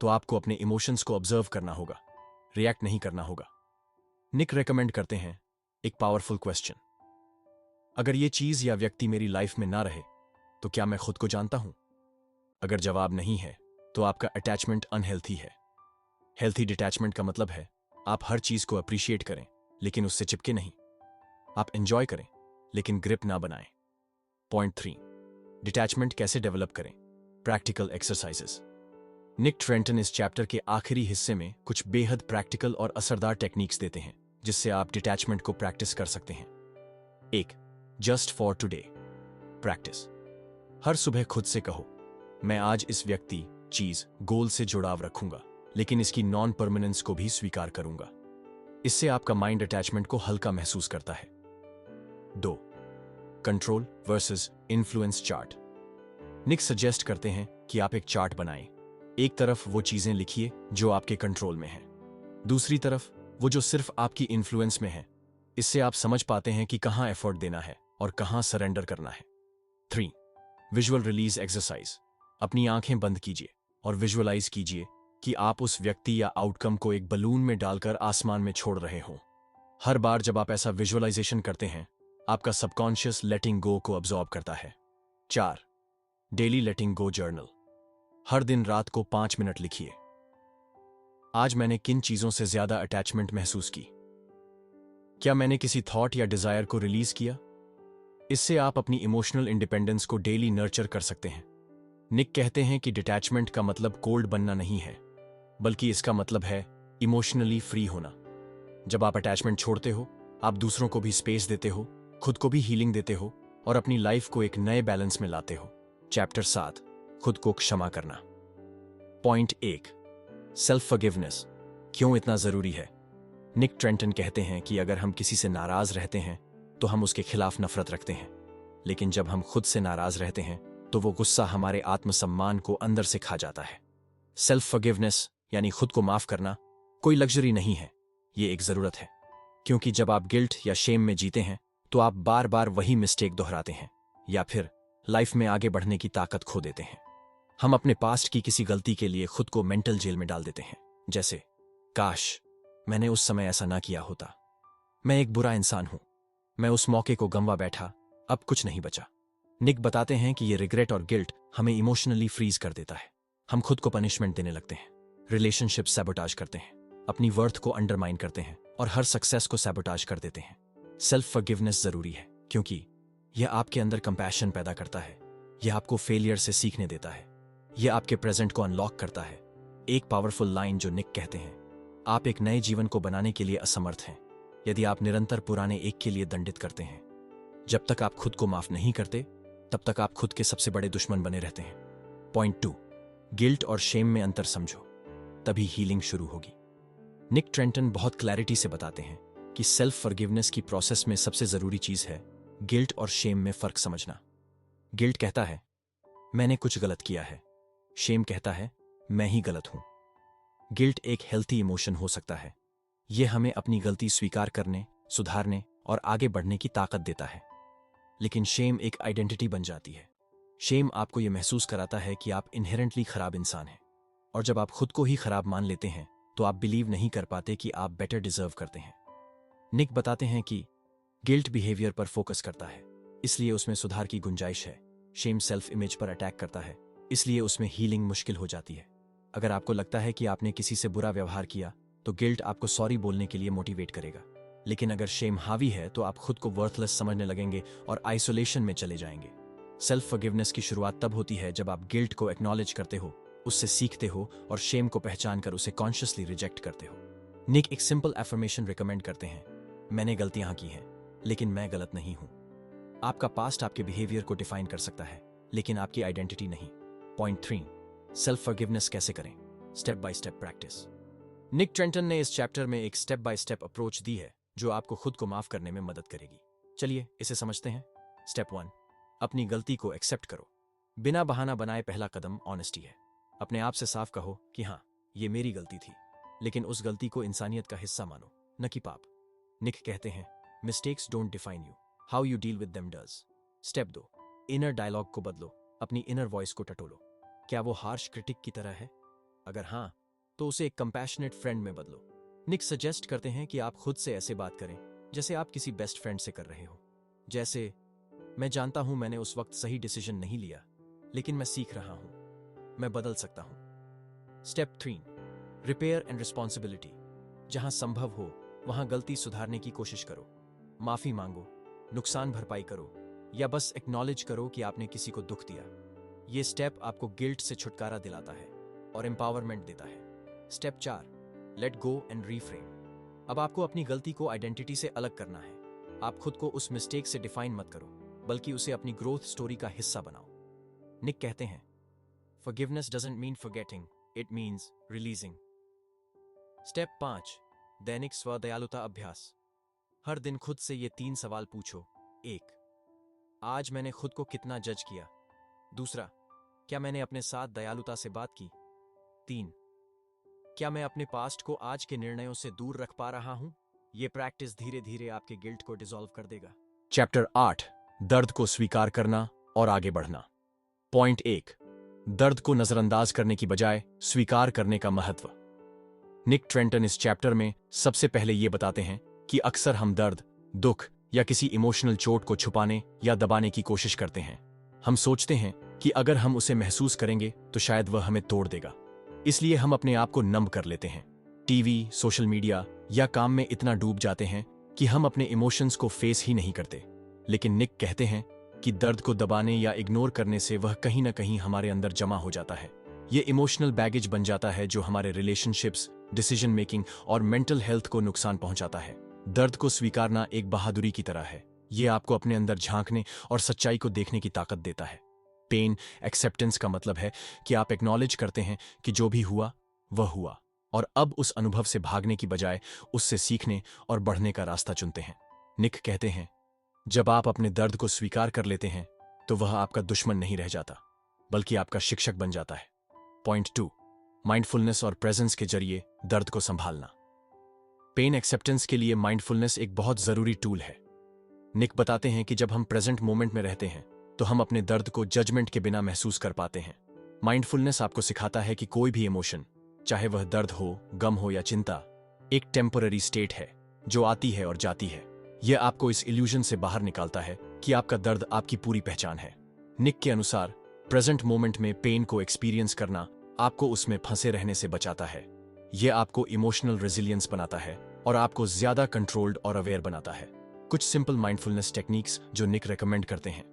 तो आपको अपने इमोशंस को ऑब्जर्व करना होगा, रिएक्ट नहीं करना होगा। निक रेकमेंड करते हैं एक पावरफुल क्वेश्चन, अगर ये चीज या व्यक्ति मेरी लाइफ में ना रहे तो क्या मैं खुद को जानता हूं? अगर जवाब नहीं है तो आपका अटैचमेंट अनहेल्थी है। हेल्थी डिटैचमेंट का मतलब है आप हर चीज को अप्रिशिएट करें लेकिन उससे चिपके नहीं। आप एंजॉय करें लेकिन ग्रिप ना बनाएं। पॉइंट 3, डिटैचमेंट कैसे डेवलप करें, प्रैक्टिकल एक्सरसाइजेस। निक ट्रेंटन इस चैप्टर के आखिरी हिस्से में कुछ बेहद प्रैक्टिकल और असरदार टेक्निक्स देते हैं जिससे आप डिटैचमेंट को प्रैक्टिस कर सकते हैं। 1. Just for today practice. हर सुबह खुद से कहो, मैं आज इस व्यक्ति, चीज, गोल से जुड़ाव रखूंगा लेकिन इसकी नॉन परमानेंस को भी स्वीकार करूंगा। इससे आपका माइंड अटैचमेंट को हल्का महसूस करता है। 2. Control versus influence chart. Nick suggest करते हैं कि आप एक चार्ट बनाएं। एक तरफ वो चीजें लिखिए जो आपके कंट्रोल में हैं, दूसरी तरफ वो जो सिर्फ आपकी इन्फ्लुएंस में है। इससे आप समझ पाते हैं कि कहां एफर्ट देना है और कहां सरेंडर करना है। 3. Visual release exercise. अपनी आंखें बंद कीजिए और विजुअलाइज कीजिए कि आप उस व्यक्ति या आउटकम को एक बलून में डालकर आसमान में छोड़ रहे हों। हर बार जब आप ऐसा विजुअलाइजेशन करते हैं आपका सबकॉन्शियस लेटिंग गो को अब्सॉर्ब करता है। 4. डेली लेटिंग गो जर्नल। हर दिन रात को 5 मिनट लिखिए, आज मैंने किन चीजों से ज्यादा अटैचमेंट महसूस की, क्या मैंने किसी थॉट या डिजायर को रिलीज किया। इससे आप अपनी इमोशनल इंडिपेंडेंस को डेली नर्चर कर सकते हैं। निक कहते हैं कि डिटैचमेंट का मतलब कोल्ड बनना नहीं है, बल्कि इसका मतलब है इमोशनली फ्री होना। जब आप अटैचमेंट छोड़ते हो आप दूसरों को भी स्पेस देते हो, खुद को भी हीलिंग देते हो और अपनी लाइफ को एक नए बैलेंस में लाते हो। चैप्टर 7, खुद को क्षमा करना। पॉइंट 1, सेल्फ फॉरगिवनेस क्यों इतना जरूरी है? निक ट्रेंटन कहते हैं कि अगर हम किसी से नाराज रहते हैं तो हम उसके खिलाफ नफरत रखते हैं, लेकिन जब हम खुद से नाराज रहते हैं तो वो गुस्सा हमारे आत्मसम्मान को अंदर से खा जाता है। सेल्फ फॉरगिवनेस यानी खुद को माफ करना कोई लग्जरी नहीं है, ये एक जरूरत है। क्योंकि जब आप गिल्ट या शेम में जीते हैं तो आप बार बार वही मिस्टेक दोहराते हैं या फिर लाइफ में आगे बढ़ने की ताकत खो देते हैं। हम अपने पास्ट की किसी गलती के लिए खुद को मेंटल जेल में डाल देते हैं, जैसे काश मैंने उस समय ऐसा ना किया होता, मैं एक बुरा इंसान हूं, मैं उस मौके को गंवा बैठा, अब कुछ नहीं बचा। निक बताते हैं कि ये रिग्रेट और गिल्ट हमें इमोशनली फ्रीज कर देता है। हम खुद को पनिशमेंट देने लगते हैं, रिलेशनशिप सैबोटाज करते हैं, अपनी वर्थ को अंडरमाइन करते हैं और हर सक्सेस को सैबोटाज कर देते हैं। सेल्फ फॉरगिवनेस जरूरी है क्योंकि यह आपके अंदर कंपैशन पैदा करता है, यह आपको फेलियर से सीखने देता है, यह आपके प्रेजेंट को अनलॉक करता है। एक पावरफुल लाइन जो निक कहते हैं, आप एक नए जीवन को बनाने के लिए असमर्थ हैं यदि आप निरंतर पुराने एक के लिए दंडित करते हैं। जब तक आप खुद को माफ नहीं करते तब तक आप खुद के सबसे बड़े दुश्मन बने रहते हैं। पॉइंट 2, गिल्ट और शेम में अंतर समझो, तभी हीलिंग शुरू होगी। निक ट्रेंटन बहुत क्लैरिटी से बताते हैं कि सेल्फ फॉरगिवनेस की प्रोसेस में सबसे जरूरी चीज है गिल्ट और शेम में फर्क समझना। गिल्ट कहता है मैंने कुछ गलत किया है, शेम कहता है मैं ही गलत हूं। गिल्ट एक हेल्थी इमोशन हो सकता है, यह हमें अपनी गलती स्वीकार करने, सुधारने और आगे बढ़ने की ताकत देता है। लेकिन शेम एक आइडेंटिटी बन जाती है। शेम आपको यह महसूस कराता है कि आप इनहेरेंटली खराब इंसान हैं, और जब आप खुद को ही खराब मान लेते हैं तो आप बिलीव नहीं कर पाते कि आप बेटर डिजर्व करते हैं। निक बताते हैं कि गिल्ट बिहेवियर पर फोकस करता है, इसलिए उसमें सुधार की गुंजाइश है। शेम सेल्फ इमेज पर अटैक करता है, इसलिए उसमें हीलिंग मुश्किल हो जाती है। अगर आपको लगता है कि आपने किसी से बुरा व्यवहार किया तो गिल्ट आपको सॉरी बोलने के लिए मोटिवेट करेगा, लेकिन अगर शेम हावी है तो आप खुद को वर्थलेस समझने लगेंगे और आइसोलेशन में चले जाएंगे। सेल्फ फॉरगिवनेस की शुरुआत तब होती है जब आप गिल्ट को एक्नॉलेज करते हो, उससे सीखते हो और शेम को पहचान कर उसे कॉन्शियसली रिजेक्ट करते हो। निक एक सिंपल एफर्मेशन रिकमेंड करते हैं, मैंने गलतियां की हैं लेकिन मैं गलत नहीं हूं। आपका पास्ट आपके बिहेवियर को डिफाइन कर सकता है लेकिन आपकी आइडेंटिटी नहीं। पॉइंट 3, सेल्फ फॉरगिवनेस कैसे करें, step by step practice. Nick Trenton ने इस चैप्टर में एक स्टेप बाय स्टेप अप्रोच दी है जो आपको खुद को माफ करने में मदद करेगी। चलिए इसे समझते हैं। स्टेप 1, अपनी गलती को एक्सेप्ट करो। बिना बहाना बनाए पहला कदम ऑनेस्टी है। अपने आप से साफ कहो कि हाँ, ये मेरी गलती थी, लेकिन उस गलती को इंसानियत का हिस्सा मानो, न कि पाप। निक कहते हैं mistakes don't define you, how you deal with them does. Step 2, inner dialogue को बदलो, अपनी इनर वॉइस को टटोलो। क्या वो हार्श क्रिटिक की तरह है? अगर हाँ, तो उसे एक कंपैशनेट फ्रेंड में बदलो। निक सजेस्ट करते हैं कि आप खुद से ऐसे बात करें जैसे आप किसी बेस्ट फ्रेंड से कर रहे हो। जैसे, मैं जानता हूं मैंने उस वक्त सही डिसीजन नहीं लिया, लेकिन मैं सीख रहा हूं, मैं बदल सकता हूं। Step 3, repair and responsibility. जहां संभव हो वहां गलती सुधारने की कोशिश करो। माफी मांगो, नुकसान भरपाई करो या बस एक्नॉलेज करो कि आपने किसी को दुख दिया। ये स्टेप आपको गिल्ट से छुटकारा दिलाता है और एम्पावरमेंट देता है। Step 4, let go and reframe. अब आपको अपनी गलती को आइडेंटिटी से अलग करना है। आप खुद को उस मिस्टेक से डिफाइन मत करो, बल्कि उसे अपनी ग्रोथ स्टोरी का हिस्सा बनाओ। निक कहते हैं forgiveness doesn't mean forgetting, it means releasing. Step 5, दैनिक स्वदयालुता अभ्यास। हर दिन खुद से ये 3 सवाल पूछो। 1, आज मैंने खुद को कितना जज किया? दूसरा, क्या मैंने अपने साथ दयालुता से बात की? 3, क्या मैं अपने पास्ट को आज के निर्णयों से दूर रख पा रहा हूं? यह प्रैक्टिस धीरे धीरे आपके गिल्ट को डिसॉल्व कर देगा। चैप्टर 8, दर्द को स्वीकार करना और आगे बढ़ना। पॉइंट 1, दर्द को नजरअंदाज करने की बजाय स्वीकार करने का महत्व। निक ट्रेंटन इस चैप्टर में सबसे पहले यह बताते हैं कि अक्सर हम दर्द, दुख या किसी इमोशनल चोट को छुपाने या दबाने की कोशिश करते हैं। हम सोचते हैं कि अगर हम उसे महसूस करेंगे तो शायद वह हमें तोड़ देगा, इसलिए हम अपने आप को नम कर लेते हैं। टीवी, सोशल मीडिया या काम में इतना डूब जाते हैं कि हम अपने इमोशंस को फेस ही नहीं करते। लेकिन निक कहते हैं कि दर्द को दबाने या इग्नोर करने से वह कहीं ना कहीं हमारे अंदर जमा हो जाता है। ये इमोशनल बैगेज बन जाता है जो हमारे रिलेशनशिप्स, डिसीजन मेकिंग और मेंटल हेल्थ को नुकसान पहुंचाता है। दर्द को स्वीकारना एक बहादुरी की तरह है। ये आपको अपने अंदर झांकने और सच्चाई को देखने की ताकत देता है। पेन एक्सेप्टेंस का मतलब है कि आप एक्नॉलेज करते हैं कि जो भी हुआ वह हुआ, और अब उस अनुभव से भागने की बजाय उससे सीखने और बढ़ने का रास्ता चुनते हैं। निक कहते हैं, जब आप अपने दर्द को स्वीकार कर लेते हैं तो वह आपका दुश्मन नहीं रह जाता, बल्कि आपका शिक्षक बन जाता है। पॉइंट 2, माइंडफुलनेस और प्रेजेंस के जरिए दर्द को संभालना। पेन एक्सेप्टेंस के लिए माइंडफुलनेस एक बहुत जरूरी टूल है। निक बताते हैं कि जब हम प्रेजेंट मोमेंट में रहते हैं तो हम अपने दर्द को जजमेंट के बिना महसूस कर पाते हैं। माइंडफुलनेस आपको सिखाता है कि कोई भी इमोशन, चाहे वह दर्द हो, गम हो या चिंता, एक टेम्पररी स्टेट है जो आती है और जाती है। यह आपको इस इल्यूजन से बाहर निकालता है कि आपका दर्द आपकी पूरी पहचान है। निक के अनुसार प्रेजेंट मोमेंट में पेन को एक्सपीरियंस करना आपको उसमें फंसे रहने से बचाता है। यह आपको इमोशनल रेजिलियंस बनाता है और आपको ज्यादा कंट्रोल्ड और अवेयर बनाता है। कुछ सिंपल माइंडफुलनेस टेक्निक्स जो निक रेकमेंड करते हैं: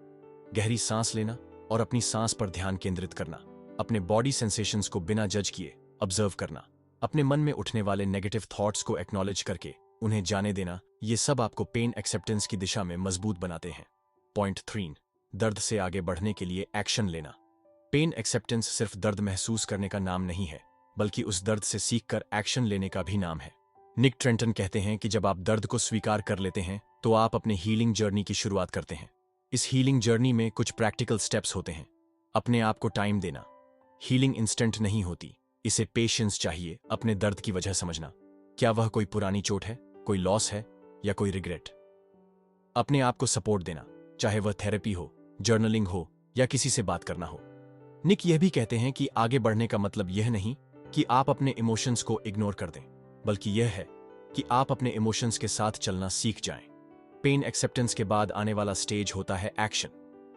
गहरी सांस लेना और अपनी सांस पर ध्यान केंद्रित करना, अपने बॉडी सेंसेशंस को बिना जज किए ऑब्जर्व करना, अपने मन में उठने वाले नेगेटिव थॉट्स को एक्नॉलेज करके उन्हें जाने देना, ये सब आपको पेन एक्सेप्टेंस की दिशा में मजबूत बनाते हैं। पॉइंट 3, दर्द से आगे बढ़ने के लिए एक्शन लेना। पेन एक्सेप्टेंस सिर्फ दर्द महसूस करने का नाम नहीं है, बल्कि उस दर्द से सीखकर एक्शन लेने का भी नाम है। निक ट्रेंटन कहते हैं कि जब आप दर्द को स्वीकार कर लेते हैं तो आप अपने हीलिंग जर्नी की शुरुआत करते हैं। इस हीलिंग जर्नी में कुछ प्रैक्टिकल स्टेप्स होते हैं। अपने आप को टाइम देना। हीलिंग इंस्टेंट नहीं होती, इसे पेशेंस चाहिए। अपने दर्द की वजह समझना, क्या वह कोई पुरानी चोट है, कोई लॉस है या कोई रिग्रेट। अपने आप को सपोर्ट देना, चाहे वह थेरेपी हो, जर्नलिंग हो या किसी से बात करना हो। निक यह भी कहते हैं कि आगे बढ़ने का मतलब यह नहीं कि आप अपने इमोशंस को इग्नोर कर दें, बल्कि यह है कि आप अपने इमोशंस के साथ चलना सीख जाएं। पेन एक्सेप्टेंस के बाद आने वाला स्टेज होता है एक्शन,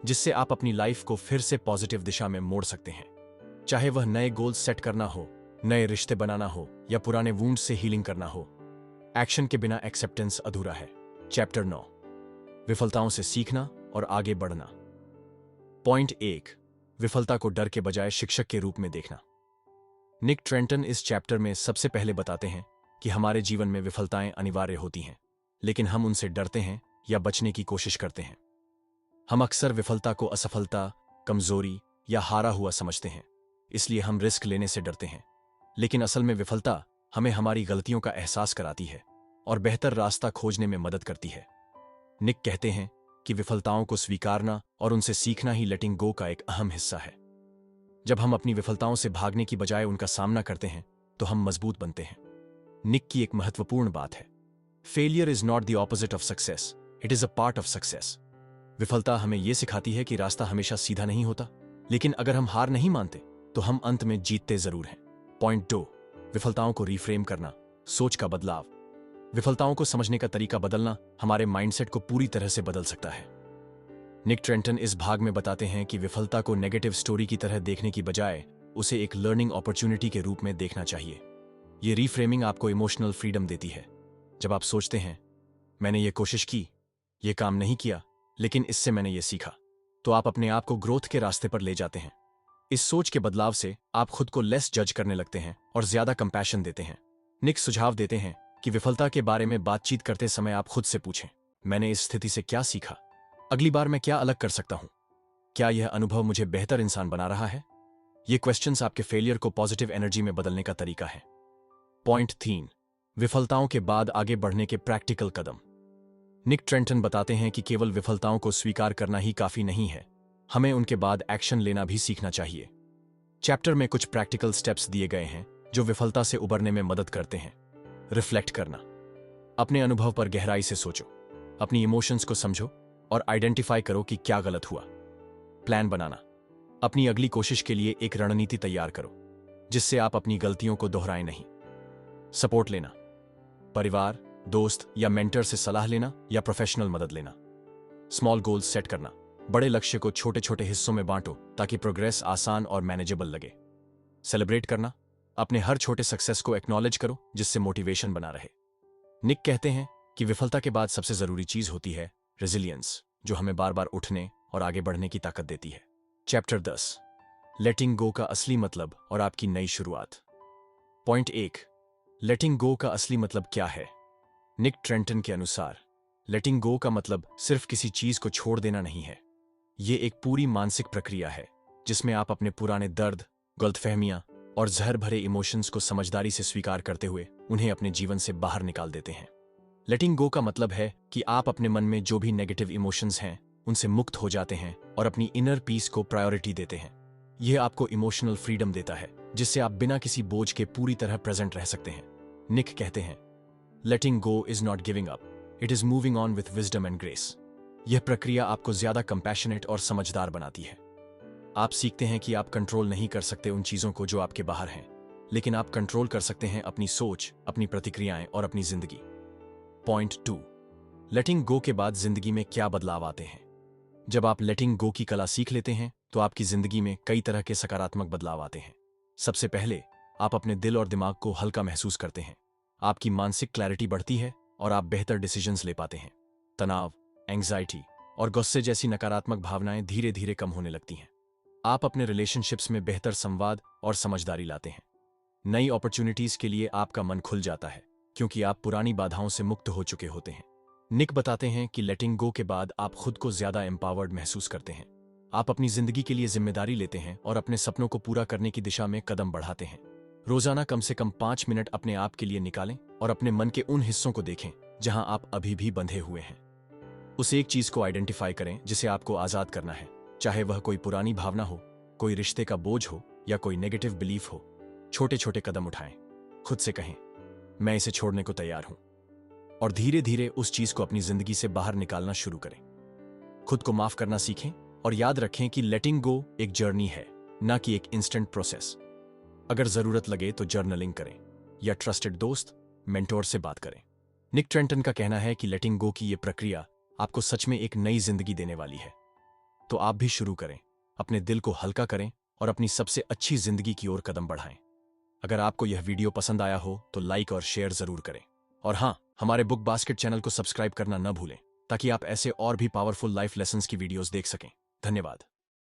जिससे आप अपनी लाइफ को फिर से पॉजिटिव दिशा में मोड़ सकते हैं। चाहे वह नए गोल्स सेट करना हो, नए रिश्ते बनाना हो या पुराने वुंड से हीलिंग करना हो, एक्शन के बिना एक्सेप्टेंस अधूरा है। चैप्टर 9, विफलताओं से सीखना और आगे बढ़ना। पॉइंट 1, विफलता को डर के बजाय शिक्षक के रूप में देखना। निक ट्रेंटन इस चैप्टर में सबसे पहले बताते हैं कि हमारे जीवन में विफलताएं अनिवार्य होती हैं, लेकिन हम उनसे डरते हैं या बचने की कोशिश करते हैं। हम अक्सर विफलता को असफलता, कमजोरी या हारा हुआ समझते हैं, इसलिए हम रिस्क लेने से डरते हैं। लेकिन असल में विफलता हमें हमारी गलतियों का एहसास कराती है और बेहतर रास्ता खोजने में मदद करती है। निक कहते हैं कि विफलताओं को स्वीकारना और उनसे सीखना ही लेटिंग गो का एक अहम हिस्सा है। जब हम अपनी विफलताओं से भागने की बजाय उनका सामना करते हैं तो हम मजबूत बनते हैं। निक की एक महत्वपूर्ण बात है, failure is not the opposite of success, it is a part of success. विफलता हमें यह सिखाती है कि रास्ता हमेशा सीधा नहीं होता, लेकिन अगर हम हार नहीं मानते तो हम अंत में जीतते जरूर हैं। पॉइंट 2, विफलताओं को रिफ्रेम करना, सोच का बदलाव। विफलताओं को समझने का तरीका बदलना हमारे माइंडसेट को पूरी तरह से बदल सकता है। निक ट्रेंटन इस भाग में बताते हैं कि विफलता को नेगेटिव स्टोरी की तरह देखने की बजाय उसे एक लर्निंग अपॉर्चुनिटी के रूप में देखना चाहिए। यह रीफ्रेमिंग आपको इमोशनल फ्रीडम देती है। जब आप सोचते हैं, मैंने ये कोशिश की, ये काम नहीं किया, लेकिन इससे मैंने ये सीखा, तो आप अपने आप को ग्रोथ के रास्ते पर ले जाते हैं। इस सोच के बदलाव से आप खुद को लेस जज करने लगते हैं और ज्यादा कंपैशन देते हैं। निक सुझाव देते हैं कि विफलता के बारे में बातचीत करते समय आप खुद से पूछें, मैंने इस स्थिति से क्या सीखा? अगली बार मैं क्या अलग कर सकता हूं? क्या यह अनुभव मुझे बेहतर इंसान बना रहा है? ये क्वेश्चंस आपके फेलियर को पॉजिटिव एनर्जी में बदलने का तरीका है। पॉइंट 3, विफलताओं के बाद आगे बढ़ने के प्रैक्टिकल कदम। निक ट्रेंटन बताते हैं कि केवल विफलताओं को स्वीकार करना ही काफी नहीं है, हमें उनके बाद एक्शन लेना भी सीखना चाहिए। चैप्टर में कुछ प्रैक्टिकल स्टेप्स दिए गए हैं जो विफलता से उबरने में मदद करते हैं। रिफ्लेक्ट करना, अपने अनुभव पर गहराई से सोचो, अपनी इमोशंस को समझो और आइडेंटिफाई करो कि क्या गलत हुआ। प्लान बनाना, अपनी अगली कोशिश के लिए एक रणनीति तैयार करो जिससे आप अपनी गलतियों को दोहराएं नहीं। सपोर्ट लेना, परिवार, दोस्त या मेंटर से सलाह लेना या प्रोफेशनल मदद लेना। स्मॉल गोल्स सेट करना, बड़े लक्ष्य को छोटे छोटे हिस्सों में बांटो ताकि प्रोग्रेस आसान और मैनेजेबल लगे। सेलिब्रेट करना, अपने हर छोटे सक्सेस को एक्नॉलेज करो जिससे मोटिवेशन बना रहे। निक कहते हैं कि विफलता के बाद सबसे जरूरी चीज होती है रेजिलियंस, जो हमें बार बार उठने और आगे बढ़ने की ताकत देती है। चैप्टर 10, लेटिंग गो का असली मतलब और आपकी नई शुरुआत। पॉइंट 1, लेटिंग गो का असली मतलब क्या है? निक ट्रेंटन के अनुसार लेटिंग गो का मतलब सिर्फ किसी चीज को छोड़ देना नहीं है। ये एक पूरी मानसिक प्रक्रिया है जिसमें आप अपने पुराने दर्द, गलतफहमियां और जहर भरे इमोशंस को समझदारी से स्वीकार करते हुए उन्हें अपने जीवन से बाहर निकाल देते हैं। लेटिंग गो का मतलब है कि आप अपने मन में जो भी नेगेटिव इमोशंस हैं उनसे मुक्त हो जाते हैं और अपनी इनर पीस को प्रायोरिटी देते हैं। यह आपको इमोशनल फ्रीडम देता है जिससे आप बिना किसी बोझ के पूरी तरह प्रेजेंट रह सकते हैं। निक कहते हैं, letting go is not giving up, it is moving on with wisdom and grace. यह प्रक्रिया आपको ज्यादा कंपैशनेट और समझदार बनाती है। आप सीखते हैं कि आप कंट्रोल नहीं कर सकते उन चीजों को जो आपके बाहर हैं, लेकिन आप कंट्रोल कर सकते हैं अपनी सोच, अपनी प्रतिक्रियाएं और अपनी जिंदगी। पॉइंट 2, लेटिंग गो के बाद जिंदगी में क्या बदलाव आते हैं। जब आप लेटिंग गो की कला सीख लेते हैं तो आपकी जिंदगी में कई तरह के सकारात्मक बदलाव आते हैं। सबसे पहले आप अपने दिल और दिमाग को हल्का महसूस करते हैं। आपकी मानसिक क्लैरिटी बढ़ती है और आप बेहतर डिसीजंस ले पाते हैं। तनाव, एंग्जाइटी और गुस्से जैसी नकारात्मक भावनाएं धीरे धीरे कम होने लगती हैं। आप अपने रिलेशनशिप्स में बेहतर संवाद और समझदारी लाते हैं। नई अपॉर्चुनिटीज के लिए आपका मन खुल जाता है क्योंकि आप पुरानी बाधाओं से मुक्त हो चुके होते हैं। निक बताते हैं कि लेटिंग गो के बाद आप खुद को ज्यादा एम्पावर्ड महसूस करते हैं। आप अपनी जिंदगी के लिए जिम्मेदारी लेते हैं और अपने सपनों को पूरा करने की दिशा में कदम बढ़ाते हैं। रोजाना कम से कम 5 मिनट अपने आप के लिए निकालें और अपने मन के उन हिस्सों को देखें जहां आप अभी भी बंधे हुए हैं। उस एक चीज को आइडेंटिफाई करें जिसे आपको आजाद करना है, चाहे वह कोई पुरानी भावना हो, कोई रिश्ते का बोझ हो या कोई नेगेटिव बिलीफ हो। छोटे छोटे कदम उठाएं। खुद से कहें, मैं इसे छोड़ने को तैयार हूं, और धीरे धीरे उस चीज को अपनी जिंदगी से बाहर निकालना शुरू करें। खुद को माफ करना सीखें और याद रखें कि लेटिंग गो एक जर्नी है, ना कि एक इंस्टेंट प्रोसेस। अगर जरूरत लगे तो जर्नलिंग करें या ट्रस्टेड दोस्त, मेंटोर से बात करें। निक ट्रेंटन का कहना है कि लेटिंग गो की यह प्रक्रिया आपको सच में एक नई जिंदगी देने वाली है। तो आप भी शुरू करें, अपने दिल को हल्का करें और अपनी सबसे अच्छी जिंदगी की ओर कदम बढ़ाएं। अगर आपको यह वीडियो पसंद आया हो तो लाइक और शेयर जरूर करें। और हाँ, हमारे बुक बास्केट चैनल को सब्सक्राइब करना न भूलें ताकि आप ऐसे और भी पावरफुल लाइफ लेसन्स की वीडियोस देख सकें। धन्यवाद।